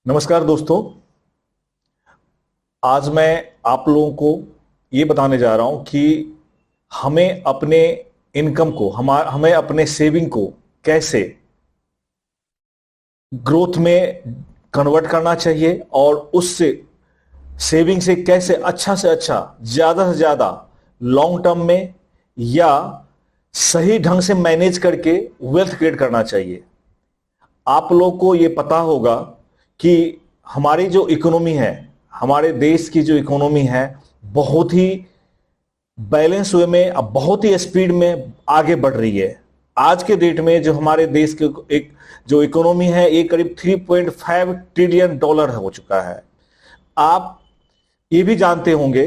नमस्कार दोस्तों। आज मैं आप लोगों को ये बताने जा रहा हूं कि हमें अपने इनकम को हमें अपने सेविंग को कैसे ग्रोथ में कन्वर्ट करना चाहिए और उससे सेविंग से कैसे अच्छा से अच्छा ज्यादा से ज्यादा लॉन्ग टर्म में या सही ढंग से मैनेज करके वेल्थ क्रिएट करना चाहिए। आप लोग को ये पता होगा कि हमारी जो इकोनॉमी है, हमारे देश की जो इकोनॉमी है, बहुत ही बैलेंस वे में अब बहुत ही स्पीड में आगे बढ़ रही है। आज के डेट में जो हमारे देश के एक जो इकोनॉमी है ये करीब 3.5 ट्रिलियन डॉलर हो चुका है। आप ये भी जानते होंगे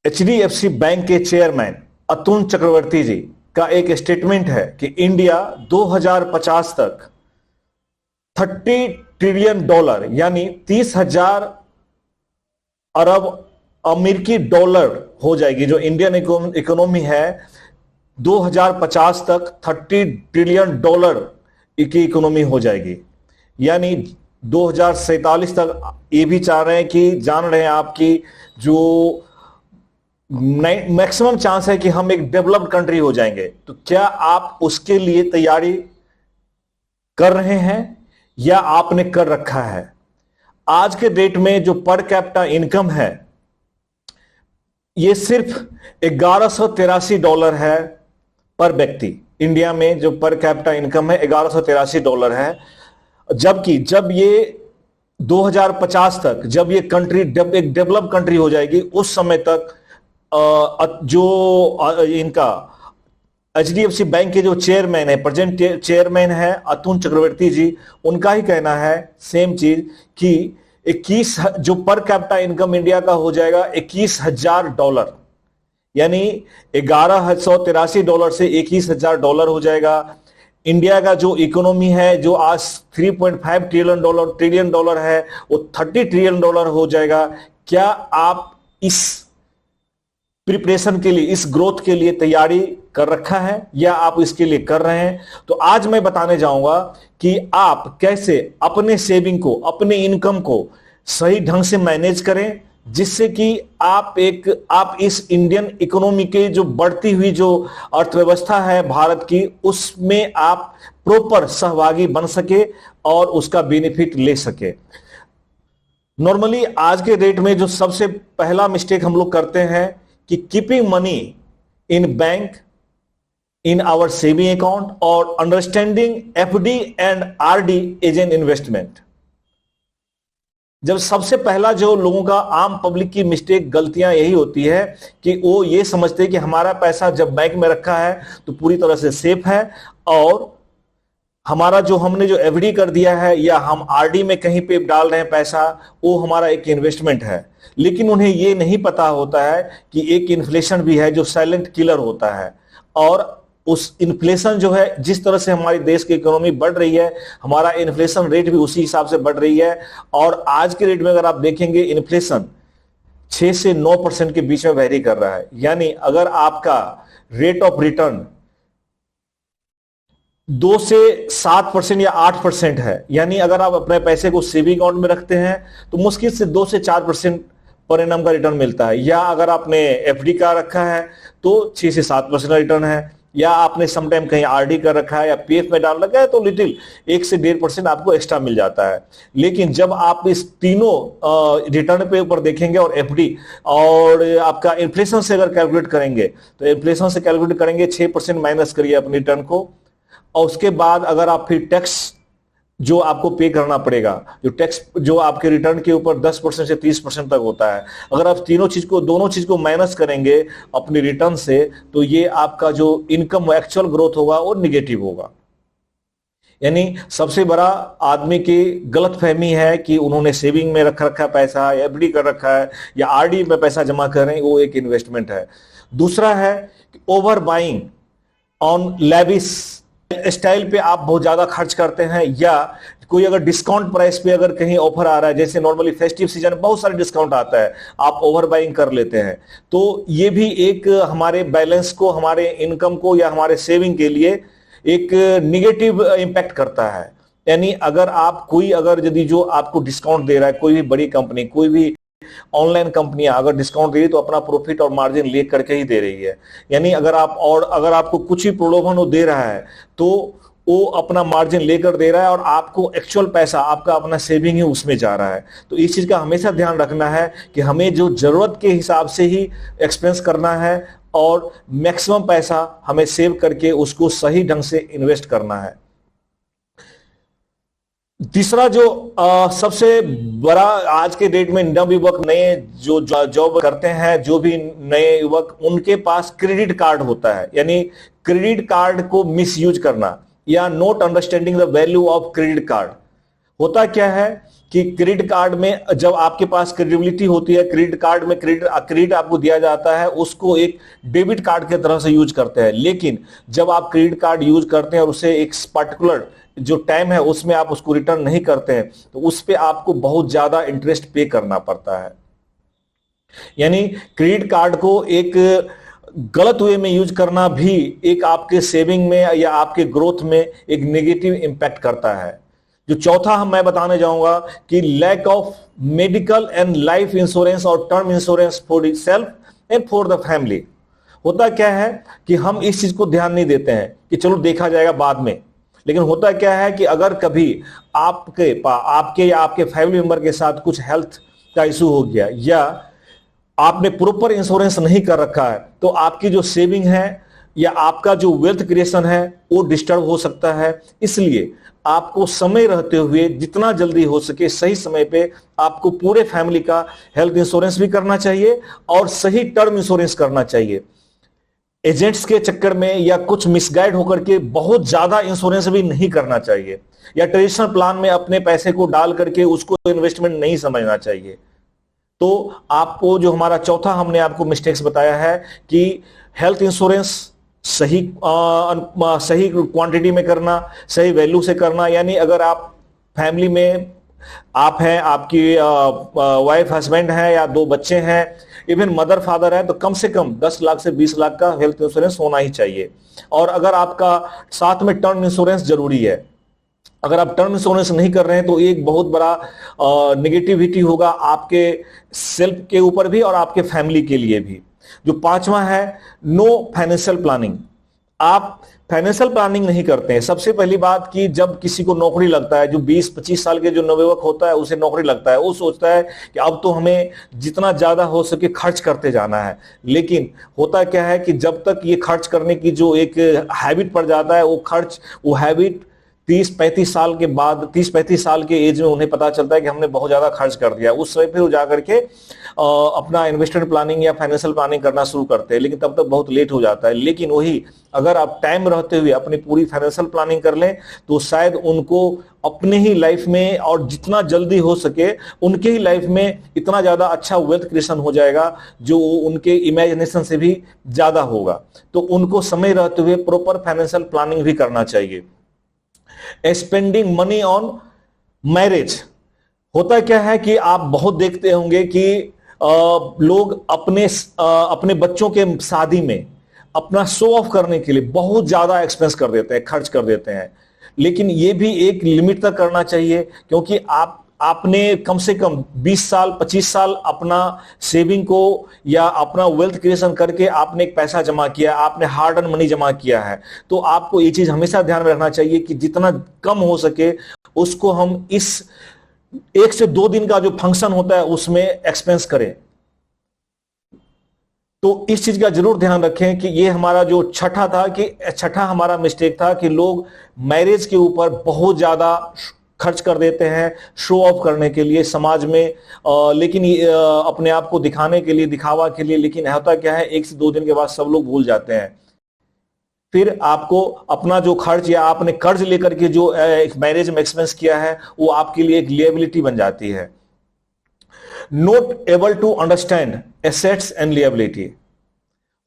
एचडीएफसी बैंक के चेयरमैन अतुल चक्रवर्ती जी का एक स्टेटमेंट है कि इंडिया 2050 तक 30 ट्रिलियन डॉलर यानी 30,000 अरब अमेरिकी डॉलर हो जाएगी। जो इंडियन इकोनॉमी है 2050 तक 30 ट्रिलियन डॉलर की इकोनॉमी हो जाएगी। यानी 2047 तक ये भी चाह रहे हैं कि जान रहे हैं आपकी जो मैक्सिमम चांस है कि हम एक डेवलप्ड कंट्री हो जाएंगे। तो क्या आप उसके लिए तैयारी कर रहे हैं या आपने कर रखा है? आज के डेट में जो पर कैपिटा इनकम है ये सिर्फ $1183 है पर व्यक्ति। इंडिया में जो पर कैपिटा इनकम है $1183 है, जबकि जब ये 2050 तक जब ये कंट्री एक डेवलप कंट्री हो जाएगी उस समय तक जो इनका एचडीएफसी बैंक के जो चेयरमैन है, प्रेजेंट चेयरमैन है अतुल चक्रवर्ती जी, उनका ही कहना है सेम चीज कि 21 जो पर कैपिटा इनकम इंडिया का हो जाएगा $21,000, यानी $1183 से $21,000 हो जाएगा। इंडिया का जो इकोनॉमी है जो आज 3.5 ट्रिलियन डॉलर है वो 30 ट्रिलियन डॉलर हो जाएगा। क्या आप इस प्रिपरेशन के लिए, इस ग्रोथ के लिए तैयारी कर रखा है या आप इसके लिए कर रहे हैं? तो आज मैं बताने जाऊंगा कि आप कैसे अपने सेविंग को, अपने इनकम को सही ढंग से मैनेज करें, जिससे कि आप इस इंडियन इकोनॉमी के जो बढ़ती हुई जो अर्थव्यवस्था है भारत की, उसमें आप प्रॉपर सहभागी बन सके और उसका बेनिफिट ले सके। नॉर्मली आज के डेट में जो सबसे पहला मिस्टेक हम लोग करते हैं कि keeping money in bank, in our saving account और understanding FD and RD as an investment. जब सबसे पहला जो लोगों का आम पब्लिक की मिस्टेक, गलतियां यही होती है कि वो ये समझते हैं कि हमारा पैसा जब बैंक में रखा है तो पूरी तरह से सेफ है और हमारा जो हमने जो एफडी कर दिया है या हम आरडी में कहीं पे डाल रहे हैं पैसा, वो हमारा एक इन्वेस्टमेंट है। लेकिन उन्हें ये नहीं पता होता है कि एक इन्फ्लेशन भी है जो साइलेंट किलर होता है, और उस इन्फ्लेशन जो है, जिस तरह से हमारी देश की इकोनॉमी बढ़ रही है, हमारा इन्फ्लेशन रेट भी उसी हिसाब से बढ़ रही है। और आज के रेट में अगर आप देखेंगे इन्फ्लेशन 6 से 9% के बीच में वेरी कर रहा है। यानी अगर आपका रेट ऑफ रिटर्न 2 से 7% या 8% है, यानी अगर आप अपने पैसे को सेविंग अकाउंट में रखते हैं तो मुश्किल से 2 से 4% पर एनम का रिटर्न मिलता है, या अगर आपने एफडी का रखा है तो 6 से 7% रिटर्न है, या आपने समटाइम कहीं आरडी कर रखा है या पीएफ में डाल रखा है तो लिटिल 1 से 1.5% आपको एक्स्ट्रा मिल जाता है। लेकिन जब आप इस तीनों रिटर्न पे ऊपर देखेंगे और एफडी और आपका इन्फ्लेशन से अगर कैलकुलेट करेंगे तो इन्फ्लेशन से कैलकुलेट करेंगे 6% माइनस करिए अपने रिटर्न को, और उसके बाद अगर आप फिर टैक्स जो आपको पे करना पड़ेगा, जो टैक्स जो आपके रिटर्न के ऊपर 10% से 30% तक होता है, अगर आप दोनों चीज को माइनस करेंगे अपने रिटर्न से, तो ये आपका जो इनकम एक्चुअल ग्रोथ होगा वो निगेटिव होगा। यानी सबसे बड़ा आदमी की गलत फहमी है कि उन्होंने सेविंग में रखा पैसा, एफडी कर रखा है या आरडी में पैसा जमा कर रहे हैं, वो एक इन्वेस्टमेंट है। दूसरा है over buying on lavish style पे आप बहुत ज्यादा खर्च करते हैं, या कोई अगर डिस्काउंट प्राइस पे अगर कहीं ऑफर आ रहा है, जैसे नॉर्मली फेस्टिव सीजन बहुत सारे डिस्काउंट आता है, आप ओवर बाइंग कर लेते हैं। तो ये भी एक हमारे बैलेंस को, हमारे इनकम को या हमारे सेविंग के लिए एक निगेटिव इंपैक्ट करता है। यानी अगर आप कोई अगर यदि जो आपको डिस्काउंट दे रहा है, कोई भी बड़ी कंपनी, कोई भी ऑनलाइन कंपनियां अगर डिस्काउंट दे रही है तो अपना प्रॉफिट और मार्जिन ले करके ही दे रही है। यानी अगर आप और अगर आपको कुछ ही प्रलोभन वो दे रहा है तो वो अपना मार्जिन लेकर दे रहा है और आपको एक्चुअल पैसा आपका अपना सेविंग ही उसमें जा रहा है। तो इस चीज का हमेशा ध्यान रखना है कि हमें जो जरूरत के हिसाब से ही एक्सपेंस करना है और मैक्सिमम पैसा हमें सेव करके उसको सही ढंग से इन्वेस्ट करना है। तीसरा जो सबसे बड़ा आज के डेट में नव युवक नए जो जॉब करते हैं, जो भी नए युवक, उनके पास क्रेडिट कार्ड होता है। यानी क्रेडिट कार्ड को मिसयूज करना या not understanding the value of credit card. होता क्या है कि क्रेडिट कार्ड में जब आपके पास क्रेडिबिलिटी होती है, क्रेडिट कार्ड में क्रेडिट आपको दिया जाता है, उसको एक डेबिट कार्ड की तरह से यूज करते हैं। लेकिन जब आप क्रेडिट कार्ड यूज करते हैं और उसे एक पर्टिकुलर जो टाइम है उसमें आप उसको रिटर्न नहीं करते हैं तो उस पे आपको बहुत ज्यादा इंटरेस्ट पे करना पड़ता है। यानी क्रेडिट कार्ड को एक गलत वे में यूज करना भी एक आपके सेविंग में या आपके ग्रोथ में एक नेगेटिव इंपैक्ट करता है। जो चौथा हम मैं बताने जाऊंगा कि lack of medical and life insurance और term insurance for self and for the family. होता क्या है कि हम इस चीज को ध्यान नहीं देते हैं कि चलो देखा जाएगा बाद में। लेकिन होता क्या है कि अगर कभी आपके या आपके फैमिली मेंबर के साथ कुछ हेल्थ का इशू हो गया या आपने प्रॉपर इंश्योरेंस नहीं कर रखा है तो आपकी जो सेविंग है या आपका जो वेल्थ क्रिएशन है वो डिस्टर्ब हो सकता है। इसलिए आपको समय रहते हुए जितना जल्दी हो सके सही समय पे आपको पूरे फैमिली का हेल्थ इंश्योरेंस भी करना चाहिए और सही टर्म इंश्योरेंस करना चाहिए। एजेंट्स के चक्कर में या कुछ मिसगाइड होकर के बहुत ज्यादा इंश्योरेंस भी नहीं करना चाहिए या ट्रेडिशनल प्लान में अपने पैसे को डाल करके उसको इन्वेस्टमेंट नहीं समझना चाहिए। तो आपको जो हमारा चौथा हमने आपको मिस्टेक्स बताया है कि हेल्थ इंश्योरेंस सही सही क्वांटिटी में करना, सही वैल्यू से करना। यानी अगर आप फैमिली में आप हैं, आपकी वाइफ हस्बैंड है या दो बच्चे हैं, इवन मदर फादर है, तो कम से कम 10 लाख से 20 लाख का हेल्थ इंश्योरेंस होना ही चाहिए। और अगर आपका साथ में टर्म इंश्योरेंस जरूरी है। अगर आप टर्म इंश्योरेंस नहीं कर रहे हैं तो एक बहुत बड़ा नेगेटिविटी होगा आपके सेल्फ के ऊपर भी और आपके फैमिली के लिए भी। जो पांचवा है नो फाइनेंशियल प्लानिंग। आप फाइनेंशियल प्लानिंग नहीं करते हैं। सबसे पहली बात कि जब किसी को नौकरी लगता है, जो 20-25 साल के जो नवयुवक होता है उसे नौकरी लगता है, वो सोचता है कि अब तो हमें जितना ज्यादा हो सके खर्च करते जाना है। लेकिन होता क्या है कि जब तक ये खर्च करने की जो एक हैबिट पड़ जाता है वो हैबिट 30-35 साल के बाद 30-35 साल के एज में उन्हें पता चलता है कि हमने बहुत ज्यादा खर्च कर दिया। उस समय फिर वो जाकर के अपना इन्वेस्टमेंट प्लानिंग या फाइनेंशियल प्लानिंग करना शुरू करते हैं, लेकिन तब तक बहुत लेट हो जाता है। लेकिन वही अगर आप टाइम रहते हुए अपनी पूरी फाइनेंशियल प्लानिंग कर लें तो शायद उनको अपने ही लाइफ में और जितना जल्दी हो सके उनके ही लाइफ में इतना ज्यादा अच्छा वेल्थ क्रिएशन हो जाएगा जो उनके इमेजिनेशन से भी ज्यादा होगा। तो उनको समय रहते हुए प्रॉपर फाइनेंशियल प्लानिंग भी करना चाहिए। Spending money on marriage. होता क्या है कि आप बहुत देखते होंगे कि लोग अपने बच्चों के शादी में अपना शो ऑफ करने के लिए बहुत ज्यादा एक्सपेंस कर देते हैं, खर्च कर देते हैं। लेकिन ये भी एक लिमिट तक करना चाहिए, क्योंकि आपने कम से कम 20 साल 25 साल अपना सेविंग को या अपना वेल्थ क्रिएशन करके आपने एक पैसा जमा किया, आपने हार्ड अर्न मनी जमा किया है। तो आपको ये चीज हमेशा ध्यान में रखना चाहिए कि जितना कम हो सके उसको हम इस 1 से 2 दिन का जो फंक्शन होता है उसमें एक्सपेंस करें। तो इस चीज का जरूर ध्यान रखें कि ये हमारा जो छठा हमारा मिस्टेक था कि लोग मैरिज के ऊपर बहुत ज्यादा खर्च कर देते हैं शो ऑफ करने के लिए समाज में, लेकिन अपने आप को दिखाने के लिए, दिखावा के लिए। लेकिन होता क्या है 1 से 2 दिन के बाद सब लोग भूल जाते हैं। फिर आपको अपना जो खर्च या आपने कर्ज लेकर के जो मैरिज में एक्सपेंस किया है वो आपके लिए एक लिएबिलिटी बन जाती है। Not able to understand assets and liability.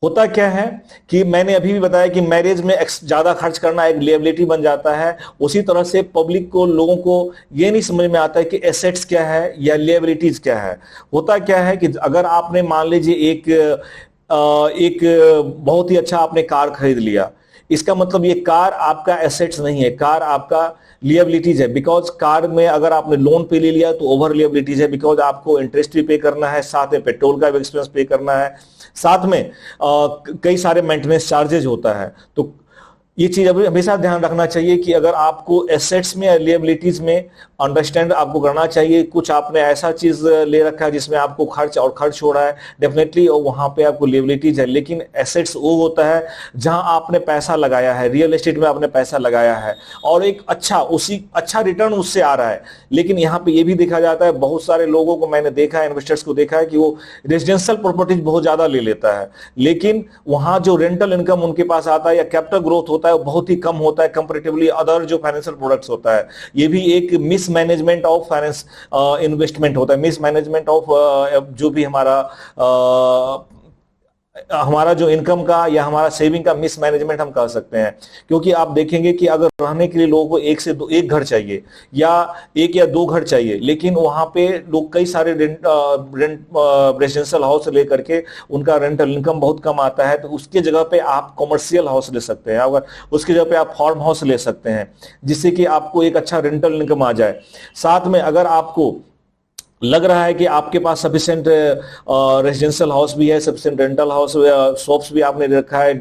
होता क्या है कि मैंने अभी भी बताया कि मैरिज में ज्यादा खर्च करना एक लिएबिलिटी बन जाता है। उसी तरह से पब्लिक को, लोगों को ये नहीं समझ में आता है कि एसेट्स क्या है या लिएबिलिटीज क्या है। होता क्या है कि अगर आपने मान लीजिए एक बहुत ही अच्छा आपने कार खरीद लिया, इसका मतलब ये कार आपका एसेट्स नहीं है, कार आपका लिएबिलिटीज है। बिकॉज कार में अगर आपने लोन पे ले लिया तो ओवर लिएबिलिटीज है, बिकॉज आपको इंटरेस्ट भी पे करना है, साथ में पेट्रोल का भी एक्सपेंस पे करना है, साथ में कई सारे मेंटेनेंस चार्जेज होता है। तो ये चीज अभी हमेशा ध्यान रखना चाहिए कि अगर आपको एसेट्स में या लिएबिलिटीज में अंडरस्टैंड आपको करना चाहिए। कुछ आपने ऐसा चीज ले रखा है जिसमें आपको खर्च और खर्च हो रहा है, डेफिनेटली और वहां पे आपको लिएबिलिटीज है। लेकिन एसेट्स वो होता है जहां आपने पैसा लगाया है, रियल एस्टेट में आपने पैसा लगाया है और एक अच्छा रिटर्न उससे आ रहा है। लेकिन यहाँ पे ये भी देखा जाता है, बहुत सारे लोगों को मैंने देखा है, इन्वेस्टर्स को देखा है कि वो रेजिडेंशियल प्रॉपर्टीज बहुत ज्यादा ले लेता है, लेकिन वहां जो रेंटल इनकम उनके पास आता है या कैपिटल ग्रोथ होता है वो बहुत ही कम होता है कंपैरेटिवली अदर जो फाइनेंशियल प्रोडक्ट्स होता है। ये भी एक मिसमैनेजमेंट ऑफ फाइनेंस इन्वेस्टमेंट होता है, मिसमैनेजमेंट ऑफ जो भी हमारा जो इनकम का या हमारा सेविंग का मिसमैनेजमेंट हम कह सकते हैं। क्योंकि आप देखेंगे कि अगर रहने के लिए लोगों को एक घर चाहिए या एक या दो घर चाहिए, लेकिन वहां पे लोग कई सारे रेजिडेंशियल हाउस लेकर के उनका रेंटल इनकम बहुत कम आता है, तो उसके जगह पे आप कॉमर्शियल हाउस ले सकते हैं, अगर उसके जगह पे आप फार्म हाउस ले सकते हैं, जिससे कि आपको एक अच्छा रेंटल इनकम आ जाए। साथ में अगर आपको लग रहा है कि आपके पास सफिशिएंट रेजिडेंशियल हाउस भी है, सफिशिएंट रेंटल हाउस, शॉप्स भी आपने रखा है,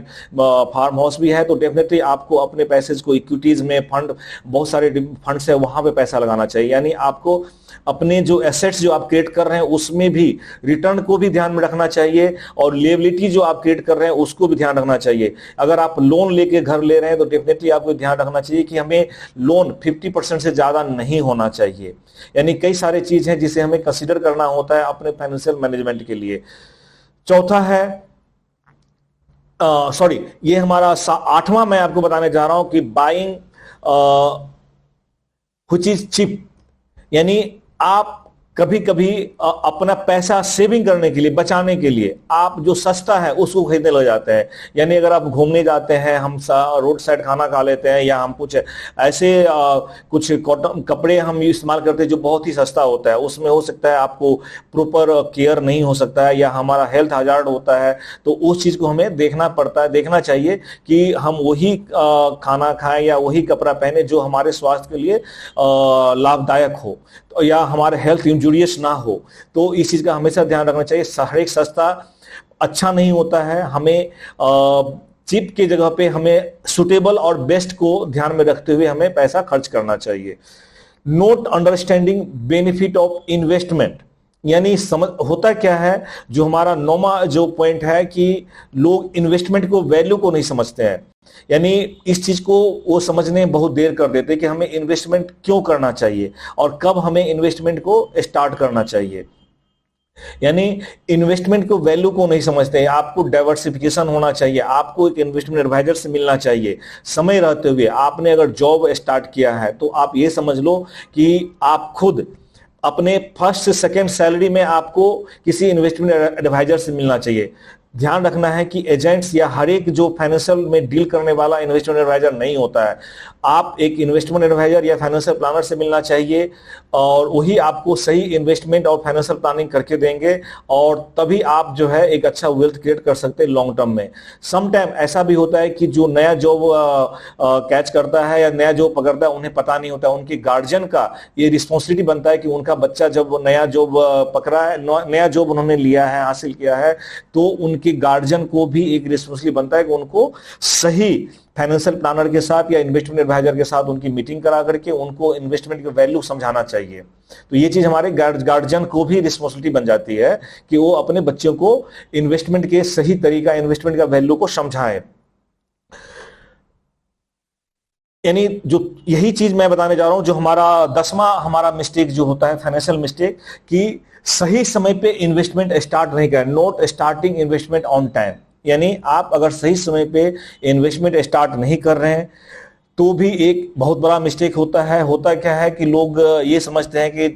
फार्म हाउस भी है, तो डेफिनेटली आपको अपने पैसे को इक्विटीज में बहुत सारे फंड्स है वहां पे पैसा लगाना चाहिए। यानी आपको अपने जो एसेट्स जो आप क्रिएट कर रहे हैं उसमें भी रिटर्न को भी ध्यान में रखना चाहिए और लिएबिलिटी जो आप क्रिएट कर रहे हैं उसको भी ध्यान रखना चाहिए। अगर आप लोन लेके घर ले रहे हैं तो डेफिनेटली आपको ध्यान रखना चाहिए कि हमें लोन 50% से ज्यादा नहीं होना चाहिए। यानी कई सारे चीज हैं जिसे हमें कंसीडर करना होता है अपने फाइनेंशियल मैनेजमेंट के लिए। चौथा है ये हमारा 8वां मैं आपको बताने जा रहा हूं कि बाइंग व्हिच इज चीप। यानी आप कभी कभी अपना पैसा सेविंग करने के लिए, बचाने के लिए आप जो सस्ता है उसको खरीदने लग जाते हैं। यानी अगर आप घूमने जाते हैं, हम रोड साइड खाना खा लेते हैं, या हम कुछ ऐसे कुछ कॉटन कपड़े हम इस्तेमाल करते हैं जो बहुत ही सस्ता होता है, उसमें हो सकता है आपको प्रॉपर केयर नहीं हो सकता है या हमारा हेल्थ हजार्ड होता है, तो उस चीज को हमें देखना चाहिए कि हम वही खाना खाएं या वही कपड़ा पहने जो हमारे स्वास्थ्य के लिए लाभदायक हो या हमारे हेल्थ इंजूरियस ना हो। तो इस चीज का हमेशा ध्यान रखना चाहिए। हर एक सस्ता अच्छा नहीं होता है, हमें चीप की जगह पे हमें सुटेबल और बेस्ट को ध्यान में रखते हुए हमें पैसा खर्च करना चाहिए। Note understanding benefit of investment. यानी समझ होता क्या है, जो हमारा 9वां जो पॉइंट है कि लोग इन्वेस्टमेंट को वैल्यू को नहीं समझते हैं। यानी इस चीज को वो समझने बहुत देर कर देते हैं कि हमें इन्वेस्टमेंट क्यों करना चाहिए और कब हमें इन्वेस्टमेंट को स्टार्ट करना चाहिए। यानी इन्वेस्टमेंट को वैल्यू को नहीं समझते हैं। आपको डाइवर्सिफिकेशन होना चाहिए, आपको एक इन्वेस्टमेंट एडवाइजर से मिलना चाहिए समय रहते हुए। आपने अगर जॉब स्टार्ट किया है तो आप ये समझ लो कि आप खुद अपने फर्स्ट से सेकेंड सैलरी में आपको किसी इन्वेस्टमेंट एडवाइजर से मिलना चाहिए। ध्यान रखना है कि एजेंट्स या हर एक जो फाइनेंशियल में डील करने वाला इन्वेस्टमेंट एडवाइजर नहीं होता है। आप एक इन्वेस्टमेंट एडवाइजर या फाइनेंशियल प्लानर से मिलना चाहिए और वही आपको सही इन्वेस्टमेंट और फाइनेंशियल प्लानिंग करके देंगे और तभी आप जो है एक अच्छा वेल्थ क्रिएट कर सकते हैं लॉन्ग टर्म में। सम टाइम ऐसा भी होता है कि जो नया जॉब कैच करता है या नया जॉब पकड़ता है उन्हें पता नहीं होता, उनके गार्जियन का ये रिस्पॉन्सिबिलिटी बनता है कि उनका बच्चा जब नया जॉब पकड़ा है, नया जॉब उन्होंने लिया है, हासिल किया है, तो उनके गार्जियन को भी एक रिस्पॉन्सिबिलिटी बनता है कि उनको सही फाइनेंशियल प्लानर के साथ या इन्वेस्टमेंट एडवाइजर के साथ उनकी मीटिंग करा करके उनको इन्वेस्टमेंट की वैल्यू समझाना चाहिए। तो ये चीज हमारे गार्जियन को भी रिस्पॉन्सिबिलिटी बन जाती है कि वो अपने बच्चों को इन्वेस्टमेंट के सही तरीका, इन्वेस्टमेंट का वैल्यू को समझाएं। यानी जो यही चीज मैं बताने जा रहा हूं, जो हमारा 10वां हमारा मिस्टेक जो होता है, फाइनेंशियल मिस्टेक, कि सही समय पे इन्वेस्टमेंट स्टार्ट नहीं करें, not starting investment on time. यानी आप अगर सही समय पे इन्वेस्टमेंट स्टार्ट नहीं कर रहे हैं तो भी एक बहुत बड़ा मिस्टेक होता है। होता क्या है कि लोग ये समझते हैं कि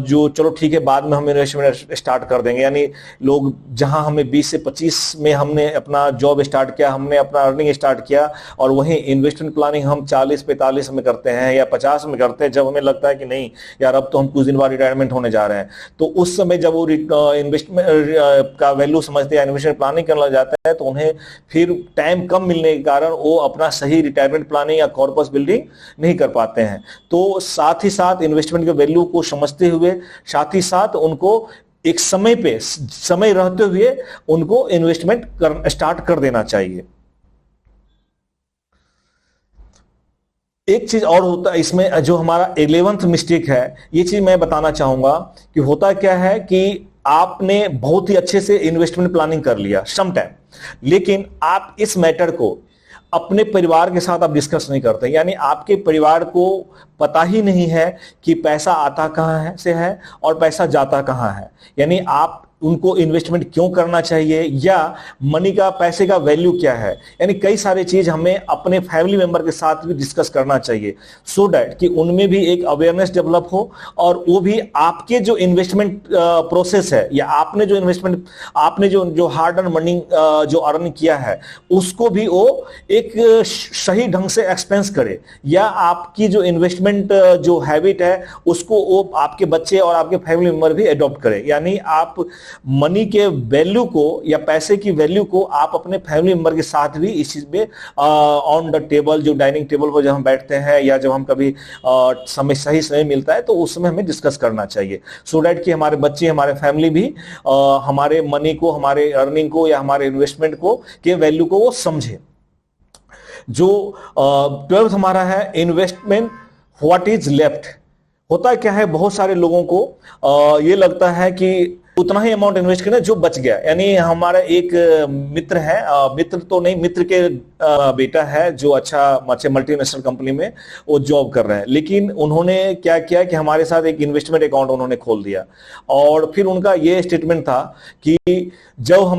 जो चलो ठीक है बाद में हम इन्वेस्टमेंट स्टार्ट कर देंगे, यानी लोग जहां हमें 20 से 25 में हमने अपना जॉब स्टार्ट किया, हमने अपना अर्निंग स्टार्ट किया, और वहीं इन्वेस्टमेंट प्लानिंग हम 40-45 में करते हैं या 50 में करते हैं, जब हमें लगता है कि नहीं यार अब तो हम कुछ दिन बाद रिटायरमेंट होने जा रहे हैं। तो उस समय जब वो इन्वेस्टमेंट का वैल्यू समझते हैं, इन्वेस्टमेंट प्लानिंग करने लग जाते हैं, तो उन्हें फिर टाइम कम मिलने के कारण वो अपना सही रिटायरमेंट प्लानिंग या कॉर्पस बिल्डिंग नहीं कर पाते हैं। तो साथ ही साथ इन्वेस्टमेंट के वैल्यू को समझते हुए, साथ ही साथ उनको एक समय पे, समय रहते हुए उनको इन्वेस्टमेंट स्टार्ट कर देना चाहिए। एक चीज और होता है इसमें, जो हमारा 11th मिस्टेक है, ये चीज मैं बताना चाहूंगा कि होता क्या है कि आपने बहुत ही अच्छे से इन्वेस्टमेंट प्लानिंग कर लिया सम टाइम, लेकिन आप इस मैटर को अपने परिवार के साथ आप डिस्कस नहीं करते, यानी आपके परिवार को पता ही नहीं है कि पैसा आता कहां है से है और पैसा जाता कहां है, यानी आप उनको इन्वेस्टमेंट क्यों करना चाहिए या मनी का, पैसे का वैल्यू क्या है, यानी कई सारी चीज हमें अपने फैमिली मेंबर के साथ भी डिस्कस करना चाहिए, सो दैट कि उनमें भी एक अवेयरनेस डेवलप हो और वो भी आपके जो इन्वेस्टमेंट प्रोसेस है या आपने जो इन्वेस्टमेंट, आपने जो हार्ड अर्न मनी जो अर्न किया है उसको भी वो एक सही ढंग से एक्सपेंस करे, या आपकी जो इन्वेस्टमेंट जो हैबिट है उसको वो आपके बच्चे और आपके फैमिली मेंबर भी अडॉप्ट करे, यानी आप मनी के वैल्यू को या पैसे की वैल्यू को आप अपने फैमिली मेंबर के साथ भी इस चीज में ऑन द टेबल, जो डाइनिंग टेबल पर जब हम बैठते हैं या जब हम कभी सही समय मिलता है तो उस समय हमें डिस्कस करना चाहिए, सो दैट कि हमारे बच्चे, हमारे फैमिली भी हमारे मनी को, हमारे अर्निंग को या हमारे इन्वेस्टमेंट को के वैल्यू को वो समझे। जो 12th हमारा है इन्वेस्टमेंट व्हाट इज लेफ्ट। होता क्या है, बहुत सारे लोगों को ये लगता है कि उतना ही अमाउंट इन्वेस्ट करें जो बच गया, यानी हमारा एक मित्र है, मित्र तो नहीं, मित्र के बेटा है जो अच्छा मल्टीनेशनल कंपनी में वो जॉब कर रहे हैं, लेकिन उन्होंने क्या किया कि हमारे साथ एक इन्वेस्टमेंट अकाउंट उन्होंने खोल दिया, और फिर उनका ये स्टेटमेंट था कि जो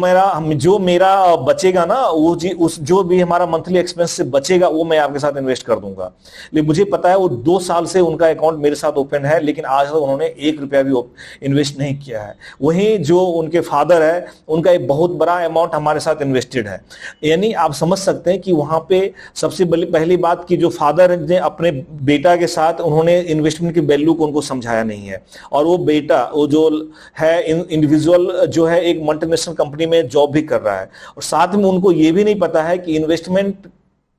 मेरा बचेगा ना, वो जो भी हमारा मंथली एक्सपेंस से बचेगा वो मैं आपके साथ इन्वेस्ट कर दूंगा। लेकिन मुझे पता है वो 2 साल से उनका अकाउंट मेरे साथ ओपन है, लेकिन आज तक उन्होंने 1 रुपया भी इन्वेस्ट नहीं किया है। वहीं जो उनके फादर है उनका एक बहुत बड़ा अमाउंट हमारे साथ इन्वेस्टेड है, यानी आप समझ सकते हैं कि वहां पे सबसे पहली बात की जो फादर ने अपने बेटा के साथ उन्होंने इन्वेस्टमेंट की वैल्यू को उनको समझाया नहीं है, और वो बेटा वो जो है इंडिविजुअल जो है एक मल्टीनेशनल कंपनी में जॉब भी कर रहा है, और साथ में उनको ये भी नहीं पता है कि इन्वेस्टमेंट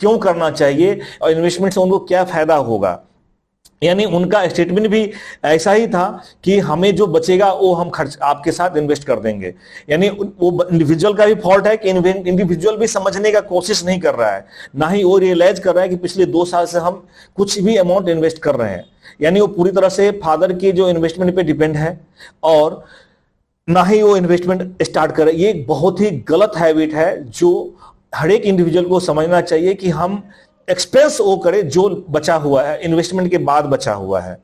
क्यों करना चाहिए और इन्वेस्टमेंट से उनको क्या फायदा होगा। यानी उनका स्टेटमेंट भी ऐसा ही था कि हमें जो बचेगा वो हम खर्च आपके साथ इन्वेस्ट कर देंगे, यानी वो इंडिविजुअल का भी फॉल्ट है कि इंडिविजुअल भी समझने का कोशिश नहीं कर रहा है, ना ही वो रियलाइज कर रहा है कि पिछले 2 साल से हम कुछ भी अमाउंट इन्वेस्ट कर रहे हैं, यानी वो पूरी तरह से फादर की जो इन्वेस्टमेंट पे डिपेंड है और ना ही वो इन्वेस्टमेंट स्टार्ट करे। ये एक बहुत ही गलत हैबिट है जो हर एक इंडिविजुअल को समझना चाहिए कि हम एक्सपेंस वो करें जो बचा हुआ है, इन्वेस्टमेंट के बाद बचा हुआ है,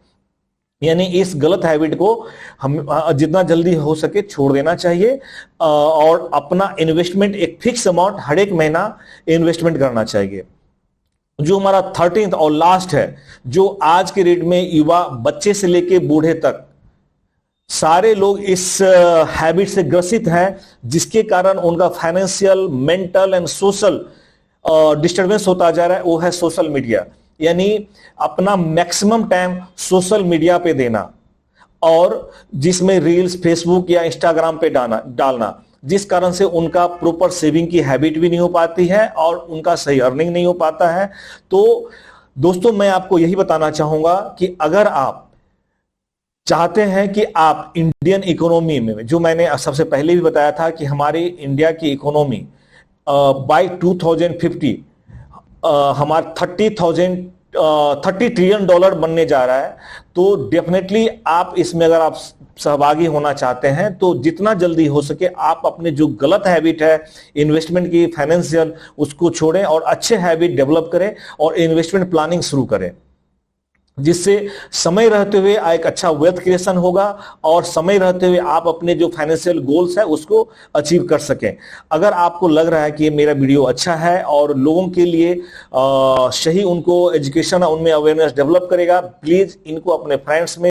यानी इस गलत हैबिट को हम जितना जल्दी हो सके छोड़ देना चाहिए और अपना इन्वेस्टमेंट एक फिक्स अमाउंट हर एक महीना इन्वेस्टमेंट करना चाहिए। जो हमारा 13th और लास्ट है, जो आज के डेट में युवा, बच्चे से लेके बूढ़े तक सारे लोग इस हैबिट से ग्रसित हैं, जिसके कारण उनका financial, mental and social disturbance होता जा रहा है, वो है सोशल मीडिया, यानी अपना मैक्सिमम टाइम सोशल मीडिया पे देना और जिसमें रील्स, फेसबुक या इंस्टाग्राम पे डालना, जिस कारण से उनका प्रॉपर सेविंग की हैबिट भी नहीं हो पाती है और उनका सही अर्निंग नहीं हो पाता है। तो दोस्तों मैं आपको यही बताना चाहूंगा कि अगर आप चाहते हैं कि आप इंडियन इकोनॉमी में, जो मैंने सबसे पहले भी बताया था कि हमारी इंडिया की इकोनॉमी बाय 2050 हमारा $30 ट्रिलियन बनने जा रहा है, तो डेफिनेटली आप इसमें अगर आप सहभागी होना चाहते हैं तो जितना जल्दी हो सके आप अपने जो गलत हैबिट है इन्वेस्टमेंट की, फाइनेंशियल, उसको छोड़ें और अच्छे हैबिट डेवलप करें और इन्वेस्टमेंट प्लानिंग शुरू करें। जिससे समय रहते हुए एक अच्छा वेल्थ क्रिएशन होगा और समय रहते हुए आप अपने जो फाइनेंशियल गोल्स है उसको अचीव कर सकें। अगर आपको लग रहा है कि ये मेरा वीडियो अच्छा है और लोगों के लिए सही उनको एजुकेशन उनमें अवेयरनेस डेवलप करेगा, प्लीज इनको अपने फ्रेंड्स में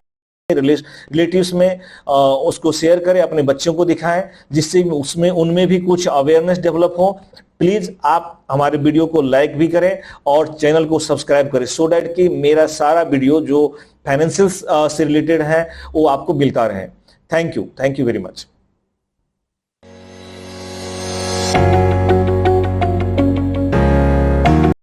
रिलेटिव्स में उसको शेयर करें, अपने बच्चों को दिखाएं, जिससे उसमें उनमें भी कुछ अवेयरनेस डेवलप हो। प्लीज आप हमारे वीडियो को लाइक भी करें और चैनल को सब्सक्राइब करें, सो डैट कि मेरा सारा वीडियो जो फाइनेंशियल से रिलेटेड है वो आपको मिलता रहे। Thank you very much.